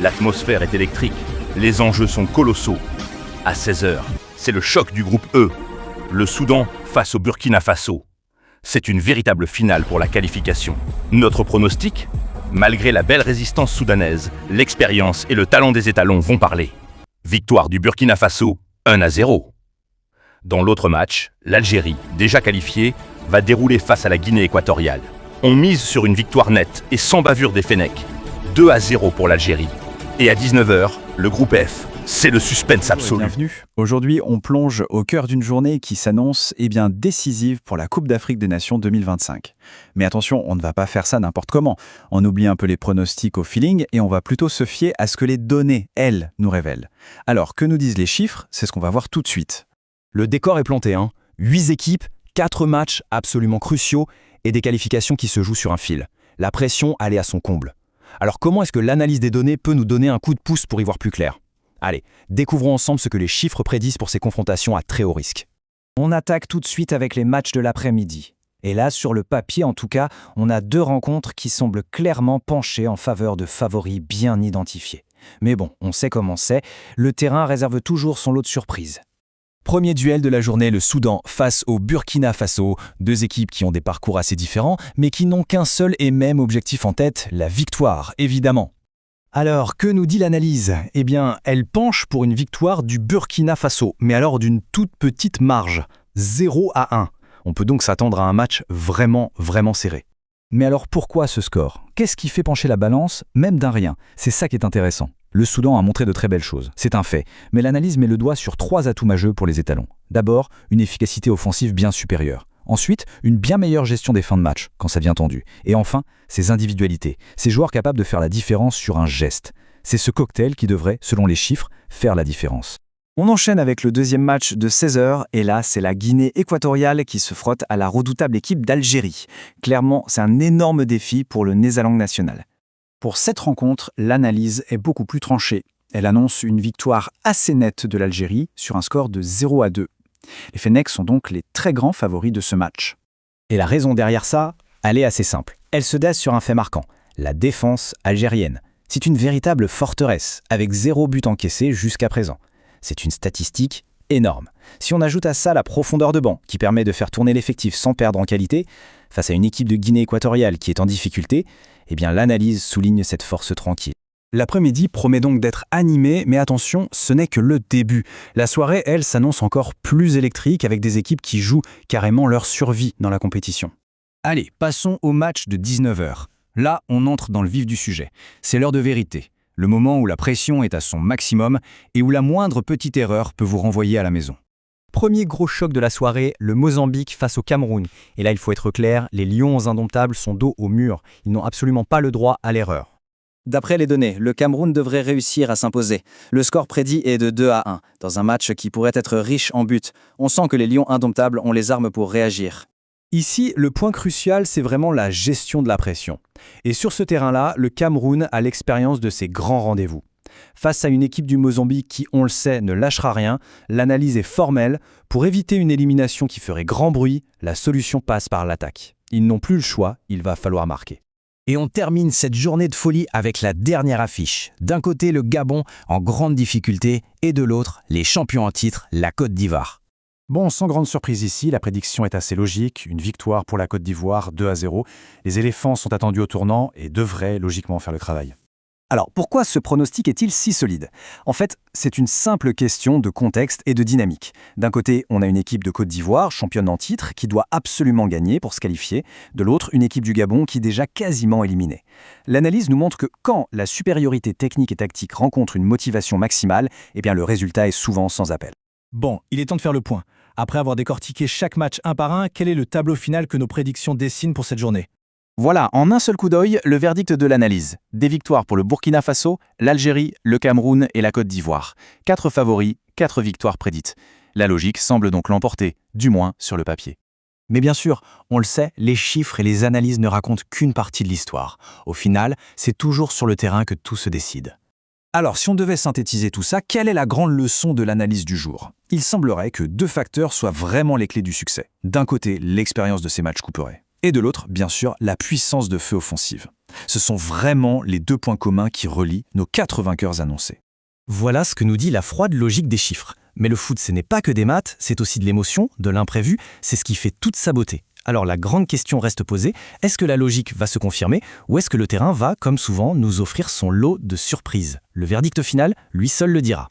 L'atmosphère est électrique, les enjeux sont colossaux. À 16h, c'est le choc du groupe E. Le Soudan face au Burkina Faso. C'est une véritable finale pour la qualification. Notre pronostic ? Malgré la belle résistance soudanaise, l'expérience et le talent des étalons vont parler. Victoire du Burkina Faso, 1-0. Dans l'autre match, l'Algérie, déjà qualifiée, va dérouler face à la Guinée équatoriale. On mise sur une victoire nette et sans bavure des Fennecs. 2-0 pour l'Algérie. Et à 19h, le groupe F. C'est le suspense absolu. Bienvenue. Aujourd'hui, on plonge au cœur d'une journée qui s'annonce décisive pour la Coupe d'Afrique des Nations 2025. Mais attention, on ne va pas faire ça n'importe comment. On oublie un peu les pronostics au feeling et on va plutôt se fier à ce que les données, elles, nous révèlent. Alors, que nous disent les chiffres? C'est ce qu'on va voir tout de suite. Le décor est planté, 8 équipes, 4 matchs absolument cruciaux et des qualifications qui se jouent sur un fil. La pression, elle est à son comble. Alors comment est-ce que l'analyse des données peut nous donner un coup de pouce pour y voir plus clair? Allez, découvrons ensemble ce que les chiffres prédisent pour ces confrontations à très haut risque. On attaque tout de suite avec les matchs de l'après-midi. Et là, sur le papier en tout cas, on a deux rencontres qui semblent clairement pencher en faveur de favoris bien identifiés. Mais bon, on sait comment c'est, le terrain réserve toujours son lot de surprises. Premier duel de la journée, le Soudan face au Burkina Faso. Deux équipes qui ont des parcours assez différents, mais qui n'ont qu'un seul et même objectif en tête, la victoire, évidemment. Alors, que nous dit l'analyse? Eh bien, elle penche pour une victoire du Burkina Faso, mais alors d'une toute petite marge, 0-1. On peut donc s'attendre à un match vraiment serré. Mais alors pourquoi ce score? Qu'est-ce qui fait pencher la balance, même d'un rien? C'est ça qui est intéressant. Le Soudan a montré de très belles choses, c'est un fait, mais l'analyse met le doigt sur 3 atouts majeurs pour les étalons. D'abord, une efficacité offensive bien supérieure. Ensuite, une bien meilleure gestion des fins de match, quand ça devient tendu. Et enfin, ses individualités, ces joueurs capables de faire la différence sur un geste. C'est ce cocktail qui devrait, selon les chiffres, faire la différence. On enchaîne avec le deuxième match de 16h, et là, c'est la Guinée équatoriale qui se frotte à la redoutable équipe d'Algérie. Clairement, c'est un énorme défi pour le Nézalang national. Pour cette rencontre, l'analyse est beaucoup plus tranchée. Elle annonce une victoire assez nette de l'Algérie sur un score de 0-2. Les Fennecs sont donc les très grands favoris de ce match. Et la raison derrière ça, elle est assez simple. Elle se base sur un fait marquant, la défense algérienne. C'est une véritable forteresse, avec 0 but encaissé jusqu'à présent. C'est une statistique énorme. Si on ajoute à ça la profondeur de banc, qui permet de faire tourner l'effectif sans perdre en qualité, face à une équipe de Guinée équatoriale qui est en difficulté, eh bien l'analyse souligne cette force tranquille. L'après-midi promet donc d'être animé, mais attention, ce n'est que le début. La soirée, elle, s'annonce encore plus électrique avec des équipes qui jouent carrément leur survie dans la compétition. Allez, passons au match de 19h. Là, on entre dans le vif du sujet. C'est l'heure de vérité, le moment où la pression est à son maximum et où la moindre petite erreur peut vous renvoyer à la maison. Premier gros choc de la soirée, le Mozambique face au Cameroun. Et là, il faut être clair, les Lions indomptables sont dos au mur. Ils n'ont absolument pas le droit à l'erreur. D'après les données, le Cameroun devrait réussir à s'imposer. Le score prédit est de 2-1, dans un match qui pourrait être riche en buts. On sent que les Lions indomptables ont les armes pour réagir. Ici, le point crucial, c'est vraiment la gestion de la pression. Et sur ce terrain-là, le Cameroun a l'expérience de ses grands rendez-vous. Face à une équipe du Mozambique qui, on le sait, ne lâchera rien, l'analyse est formelle. Pour éviter une élimination qui ferait grand bruit, la solution passe par l'attaque. Ils n'ont plus le choix, il va falloir marquer. Et on termine cette journée de folie avec la dernière affiche. D'un côté, le Gabon en grande difficulté et de l'autre, les champions en titre, la Côte d'Ivoire. Bon, sans grande surprise ici, la prédiction est assez logique. Une victoire pour la Côte d'Ivoire, 2-0. Les éléphants sont attendus au tournant et devraient logiquement faire le travail. Alors, pourquoi ce pronostic est-il si solide? En fait, c'est une simple question de contexte et de dynamique. D'un côté, on a une équipe de Côte d'Ivoire, championne en titre, qui doit absolument gagner pour se qualifier. De l'autre, une équipe du Gabon qui est déjà quasiment éliminée. L'analyse nous montre que quand la supériorité technique et tactique rencontre une motivation maximale, eh bien le résultat est souvent sans appel. Bon, il est temps de faire le point. Après avoir décortiqué chaque match un par un, quel est le tableau final que nos prédictions dessinent pour cette journée? Voilà, en un seul coup d'œil, le verdict de l'analyse. Des victoires pour le Burkina Faso, l'Algérie, le Cameroun et la Côte d'Ivoire. 4 favoris, 4 victoires prédites. La logique semble donc l'emporter, du moins sur le papier. Mais bien sûr, on le sait, les chiffres et les analyses ne racontent qu'une partie de l'histoire. Au final, c'est toujours sur le terrain que tout se décide. Alors, si on devait synthétiser tout ça, quelle est la grande leçon de l'analyse du jour? Il semblerait que 2 facteurs soient vraiment les clés du succès. D'un côté, l'expérience de ces matchs couperets. Et de l'autre, bien sûr, la puissance de feu offensive. Ce sont vraiment les 2 points communs qui relient nos 4 vainqueurs annoncés. Voilà ce que nous dit la froide logique des chiffres. Mais le foot, ce n'est pas que des maths, c'est aussi de l'émotion, de l'imprévu, c'est ce qui fait toute sa beauté. Alors la grande question reste posée, est-ce que la logique va se confirmer ou est-ce que le terrain va, comme souvent, nous offrir son lot de surprises? Le verdict final, lui seul le dira.